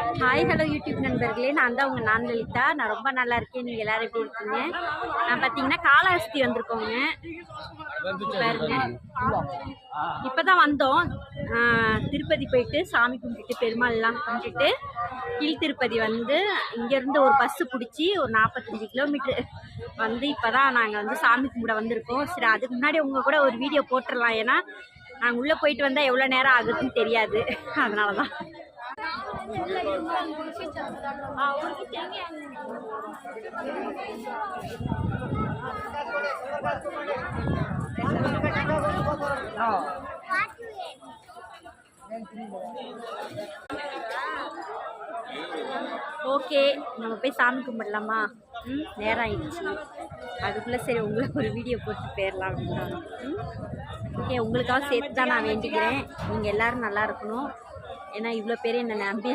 Hi hello YouTube நண்பர்களே, நான் தான் உங்கள் லலிதா. நான் ரொம்ப நல்லா இருக்கேன். நீங்கள் எல்லோரும் எப்படி இருக்கீங்க? நான் பார்த்தீங்கன்னா காளஹஸ்தி வந்திருக்கோங்க. பாருங்க, இப்போ தான் வந்தோம். திருப்பதி போயிட்டு சாமி கும்பிட்டுட்டு பெருமாள்லாம் கும்பிட்டுட்டு கீழ் திருப்பதி வந்து இங்கேருந்து ஒரு பஸ்ஸு பிடிச்சி ஒரு 45 கிலோமீட்டர் வந்து இப்போ தான் நாங்கள் வந்து சாமி கும்பிட வந்திருக்கோம். சரி, அதுக்கு முன்னாடி உங்கள் கூட ஒரு வீடியோ போட்டுடலாம். ஏன்னா நாங்கள் உள்ளே போயிட்டு வந்தால் எவ்வளோ நேரம் ஆகுதுன்னு தெரியாது. அதனால தான் ஓகே, நம்ம போய் சாமி கும்பிடலாமா? நேரம் ஆயிடுச்சு. அதுக்குள்ளே சரி உங்களுக்கு ஒரு வீடியோ போட்டு போயிடலாம் அப்படின்னா. ஓகே, உங்களுக்காக சேர்த்து தான் நான் வேண்டிக்கிறேன். நீங்கள் எல்லோரும் நல்லா இருக்கணும். ஏன்னா இவ்வளோ பேர் என்னை நம்பி